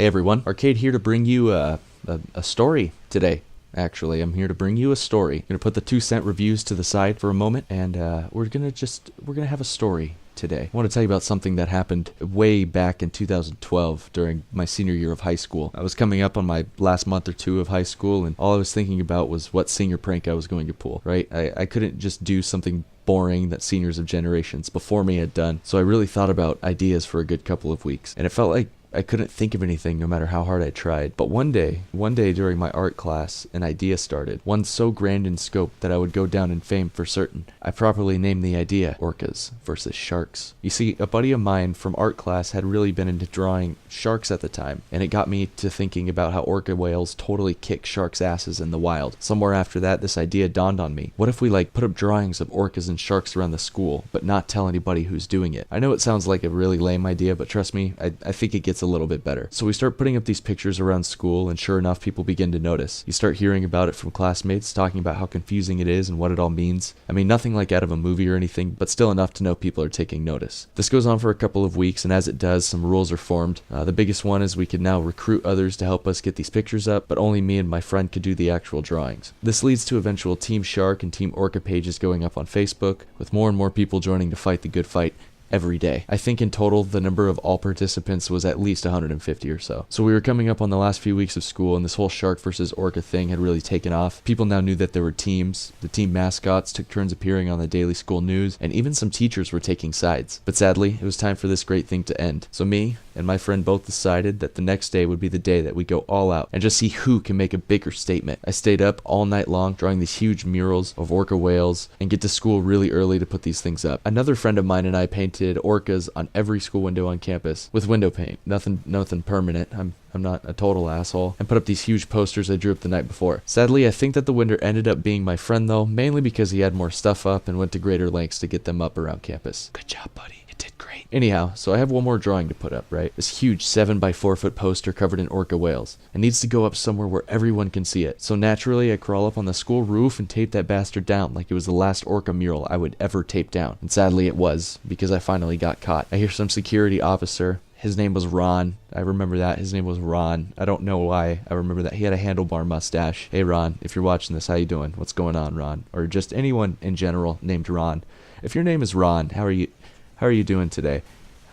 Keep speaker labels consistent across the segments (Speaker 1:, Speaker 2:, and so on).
Speaker 1: Hey everyone, Arcade here to bring you a story today. Actually, I'm here to bring you a story. I'm gonna put the 2-cent reviews to the side for a moment, and we're gonna have a story today. I want to tell you about something that happened way back in 2012 during my senior year of high school. I was coming up on my last month or two of high school, and all I was thinking about was what senior prank I was going to pull, right? I couldn't just do something boring that seniors of generations before me had done, so I really thought about ideas for a good couple of weeks, and it felt like I couldn't think of anything no matter how hard I tried. But one day during my art class, an idea started. One so grand in scope that I would go down in fame for certain. I properly named the idea Orcas versus Sharks. You see, a buddy of mine from art class had really been into drawing sharks at the time, and it got me to thinking about how orca whales totally kick sharks' asses in the wild. Somewhere after that, this idea dawned on me. What if we put up drawings of orcas and sharks around the school, but not tell anybody who's doing it? I know it sounds like a really lame idea, but trust me, I think it gets a little bit better. So we start putting up these pictures around school, and sure enough, people begin to notice. You start hearing about it from classmates, talking about how confusing it is and what it all means. I mean, nothing like out of a movie or anything, but still enough to know people are taking notice. This goes on for a couple of weeks, and as it does, some rules are formed. The biggest one is we can now recruit others to help us get these pictures up, but only me and my friend could do the actual drawings. This leads to eventual Team Shark and Team Orca pages going up on Facebook, with more and more people joining to fight the good fight every day. I think in total, the number of all participants was at least 150 or so. So we were coming up on the last few weeks of school, and this whole shark versus orca thing had really taken off. People now knew that there were teams. The team mascots took turns appearing on the daily school news, and even some teachers were taking sides. But sadly, it was time for this great thing to end. So me and my friend both decided that the next day would be the day that we go all out and just see who can make a bigger statement. I stayed up all night long drawing these huge murals of orca whales and get to school really early to put these things up. Another friend of mine and I painted orcas on every school window on campus with window paint. Nothing permanent. I'm not a total asshole. And put up these huge posters I drew up the night before. Sadly, I think that the winner ended up being my friend though, mainly because he had more stuff up and went to greater lengths to get them up around campus. Good job, buddy. Did great. Anyhow, so I have one more drawing to put up, right? This huge 7x4-foot poster covered in orca whales. It needs to go up somewhere where everyone can see it. So naturally, I crawl up on the school roof and tape that bastard down like it was the last orca mural I would ever tape down. And sadly it was, because I finally got caught. I hear some security officer. His name was Ron. I remember that. His name was Ron. I don't know why I remember that. He had a handlebar mustache. Hey Ron, if you're watching this, how you doing? What's going on, Ron? Or just anyone in general named Ron. If your name is Ron, how are you doing today?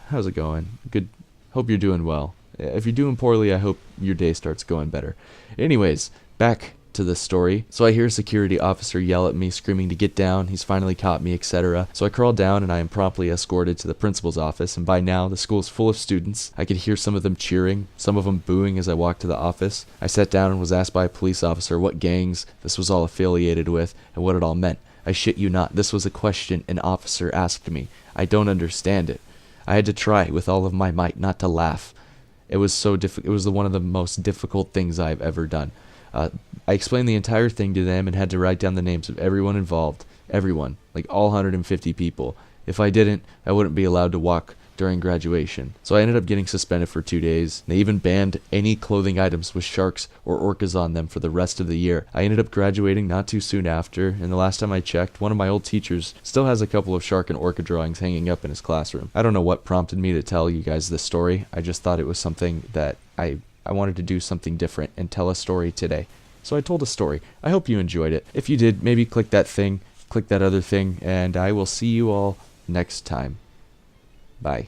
Speaker 1: How's it going? Good. Hope you're doing well. If you're doing poorly, I hope your day starts going better. Anyways, back to the story. So I hear a security officer yell at me, screaming to get down. He's finally caught me, etc. So I crawl down and I am promptly escorted to the principal's office, and by now the school is full of students. I could hear some of them cheering, some of them booing as I walked to the office. I sat down and was asked by a police officer what gangs this was all affiliated with and what it all meant. I shit you not, this was a question an officer asked me. I don't understand it. I had to try with all of my might not to laugh. It was so difficult. It was one of the most difficult things I've ever done. I explained the entire thing to them and had to write down the names of everyone involved. Everyone. Like all 150 people. If I didn't, I wouldn't be allowed to walk during graduation. So I ended up getting suspended for 2 days. They even banned any clothing items with sharks or orcas on them for the rest of the year. I ended up graduating not too soon after, and the last time I checked, one of my old teachers still has a couple of shark and orca drawings hanging up in his classroom. I don't know what prompted me to tell you guys this story. I just thought it was something that I wanted to do something different and tell a story today. So I told a story. I hope you enjoyed it. If you did, maybe click that thing, click that other thing, and I will see you all next time. Bye.